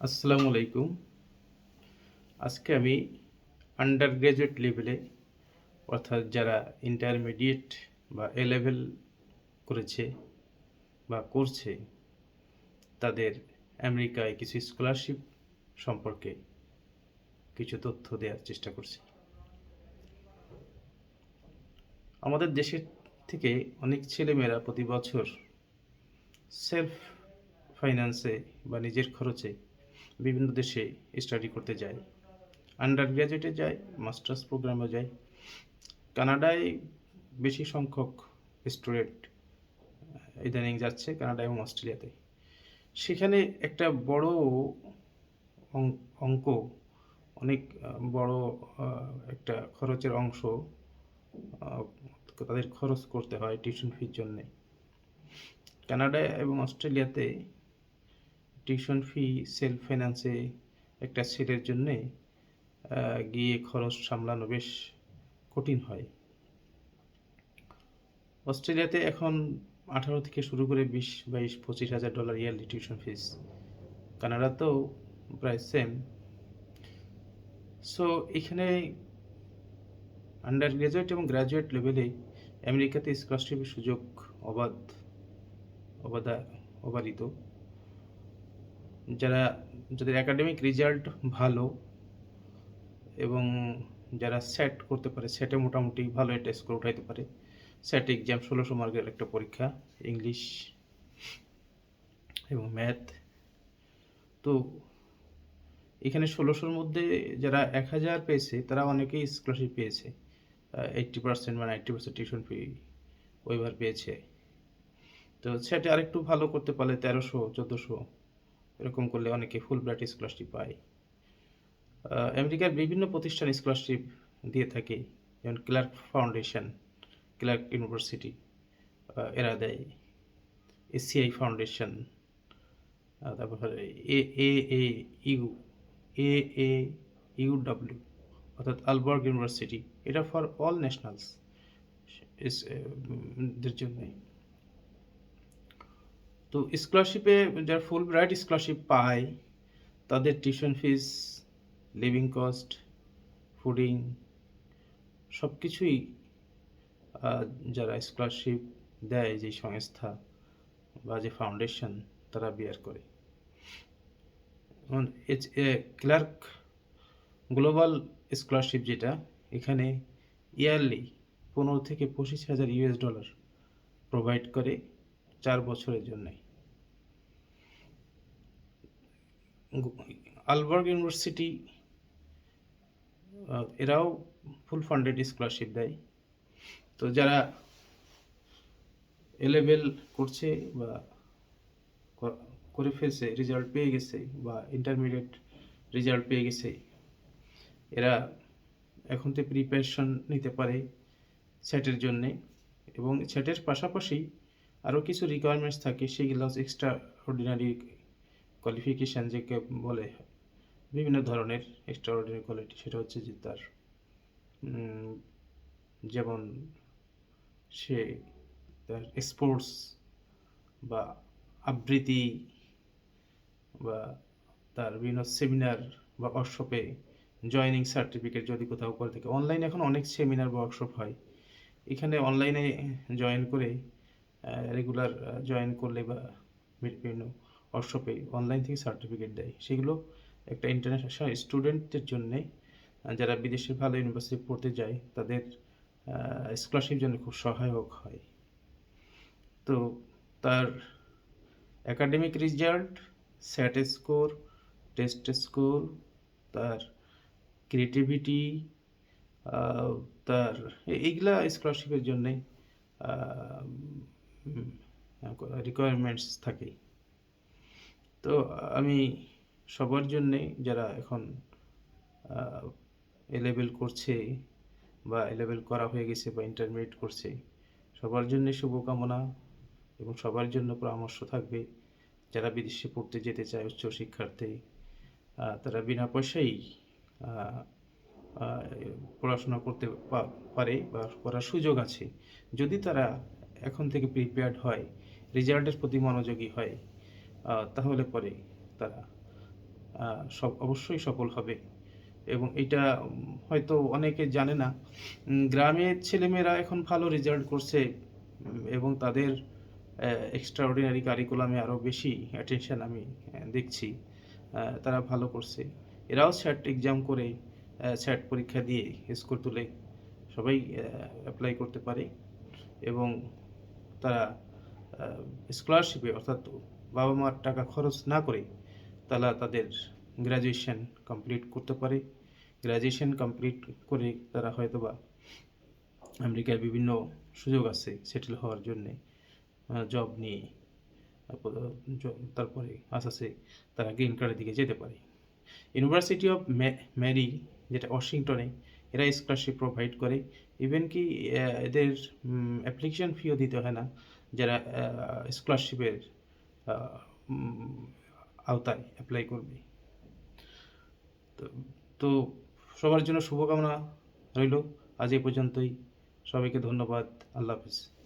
আসসালামু আলাইকুম। আজকে আমি আন্ডার গ্র্যাজুয়েট লেভেলে অর্থাৎ যারা ইন্টারমিডিয়েট বা এ লেভেল করেছে বা করছে তাদের আমেরিকায় কিছু স্কলারশিপ সম্পর্কে কিছু তথ্য দেওয়ার চেষ্টা করছি। আমাদের দেশের থেকে অনেক ছেলেমেয়েরা প্রতি বছর সেলফ ফাইন্যান্সে বা নিজের খরচে বিভিন্ন দেশে স্টাডি করতে যায়। আন্ডার গ্র্যাজুয়েটে যায়, মাস্টার্স প্রোগ্রামে যায়। কানাডায় বেশি সংখ্যক স্টুডেন্ট ইদানিং যাচ্ছে, কানাডা এবং অস্ট্রেলিয়াতে। সেখানে একটা বড় অঙ্ক, অনেক বড় একটা খরচের অংশ আহ, তাদের খরচ করতে হয় টিউশন ফির জন্যে। কানাডা এবং অস্ট্রেলিয়াতে টিউশন ফি সেলফ ফাইন্যান্সে একটা ছেলের জন্যে গিয়ে খরচ সামলানো বেশ কঠিন হয়। অস্ট্রেলিয়াতে এখন 18 থেকে শুরু করে 20, 22, 25 হাজার ডলার ইয়ারলি টিউশন ফিস। কানাডাতেও প্রায় সেম। সো এখানে আন্ডার গ্রাজুয়েট এবং গ্রাজুয়েট লেভেলে আমেরিকাতে স্কলারশিপের সুযোগ অবারিত। যাদের একাডেমিক রেজাল্ট ভালো এবং যারা সেট করতে পারে, সেটে মোটামুটি ভালো একটা স্কোর উঠাইতে পারে। সেট এক্সাম 1600 মার্কের একটা পরীক্ষা, ইংলিশ এবং ম্যাথ। তো এখানে 1600-র মধ্যে যারা 1000 পেয়েছে তারা অনেকেই স্কলারশিপ পেয়েছে। 80% বা 90% টিউশন ফি ওইভার পেয়েছে। তো সেটা আরেকটু ভালো করতে পারলে 1300, 1400 এরকম করলে অনেকে ফুল ব্রাইট স্কলারশিপ পায়। আমেরিকার বিভিন্ন প্রতিষ্ঠান স্কলারশিপ দিয়ে থাকে, যেমন ক্লার্ক ফাউন্ডেশন, ক্লার্ক ইউনিভার্সিটি এরা দেয়, এসিআই ফাউন্ডেশন, তারপরে এ এ এ ইউ এ এ ইউডব্লিউ অর্থাৎ আলবার্গ ইউনিভার্সিটি, এটা ফর অল ন্যাশনালস দের জন্যে। তো স্কলারশিপে যারা ফুল ব্রাইট স্কলারশিপ পায় তাদের tuition fees, living cost, fooding সব কিছুই যারা স্কলারশিপ দেয় যে সংস্থা বা যে ফাউন্ডেশন তারা বিয়ার করে। ক্লার্ক গ্লোবাল স্কলারশিপ যেটা, এখানে ইয়ারলি 15 থেকে 25 হাজার ইউএস ডলার প্রোভাইড করে 4 বছরের জন্য। আলবার্গ ইউনিভার্সিটি এরাও ফুল ফান্ডেড স্কলারশিপ দেয়। তো যারা এ লেভেল করছে বা করে ফেলছে, রেজাল্ট পেয়ে গেছে বা ইন্টারমিডিয়েট রেজাল্ট পেয়ে গেছে, এরা এখন থেকে প্রিপারেশন নিতে পারে সেটের জন্যে। এবং সেটের পাশাপাশি আরও কিছু রিকোয়ারমেন্টস থাকে, সেগুলো হচ্ছে এক্সট্রা অর্ডিনারি কোয়ালিফিকেশান যাকে বলে, বিভিন্ন ধরনের এক্সট্রা অর্ডিনারি কোয়ালিটি। সেটা হচ্ছে যে তার যেমন সে তার স্পোর্টস বা আবৃত্তি বা তার বিভিন্ন সেমিনার বা ওয়ার্কশপে জয়েনিং সার্টিফিকেট যদি কোথাও করে থাকে। অনলাইনে এখন অনেক সেমিনার বা ওয়ার্কশপ হয়, এখানে অনলাইনে জয়েন করে রেগুলার জয়েন করলে বা বিভিন্ন ওয়ার্কশপে অনলাইন থেকে সার্টিফিকেট দেয়। সেগুলো একটা ইন্টারন্যাশনাল স্টুডেন্টদের জন্যে, যারা বিদেশে ভালো ইউনিভার্সিটি পড়তে যায় তাদের স্কলারশিপ জন্য খুব সহায়ক হয়। তো তার একাডেমিক রেজাল্ট, স্যাট স্কোর, টেস্ট স্কোর, তার ক্রিয়েটিভিটি, তার এইগুলা স্কলারশিপের জন্যে রিকোয়ারমেন্টস থাকে। তো আমি সবার জন্যে যারা এখন এ লেভেল করছে বা এ লেভেল করা হয়ে গেছে বা ইন্টারমিডিয়েট করছে, সবার জন্যে শুভকামনা এবং সবার জন্য পরামর্শ থাকবে যারা বিদেশে পড়তে যেতে চায়, উচ্চ শিক্ষার্থী, তারা বিনা পয়সায় পড়াশোনা করতে পারে বা করার সুযোগ আছে, যদি তারা এখন থেকে প্রিপেয়ার্ড হয়, রেজাল্টের প্রতি মনোযোগী হয়, তাহলে পরে তারা অবশ্যই সফল হবে এবং এটা হয়তো অনেকে জানে না। গ্রামের ছেলেমেয়েরা এখন ভালো রেজাল্ট করছে এবং তাদের এক্সট্রাঅর্ডিনারি কারিকুলামে আরও বেশি অ্যাটেনশন আমি দেখছি। তারা ভালো করছে। এরাও স্যাট এক্সাম করে স্যাট পরীক্ষা দিয়ে স্কোর তুলে সবাই অ্যাপ্লাই করতে পারে এবং তারা স্কলারশিপে অর্থাৎ বাবা-মার টাকা খরচ না করে তারা তাদের গ্র্যাজুয়েশন কমপ্লিট করতে পারে। গ্র্যাজুয়েশন কমপ্লিট করে তারা হয়তোবা আমেরিকার বিভিন্ন সুযোগ আছে সেটেল হওয়ার জন্যে, জব নিয়ে তারপরে আস্তে আস্তে তারা গ্রিন কার্ডের দিকে যেতে পারে। ইউনিভার্সিটি অফ ম্যারি যেটা ওয়াশিংটনে, এরা স্কলারশিপ প্রোভাইড করে। ইভেন কি এদের অ্যাপ্লিকেশন ফিও দিতে হয় না যারা স্কলারশিপের আওতায় অ্যাপ্লাই করবে। তো তো সবার জন্য শুভকামনা রইল। আজ এই পর্যন্তই। সবাইকে ধন্যবাদ। আল্লাহ হাফিজ।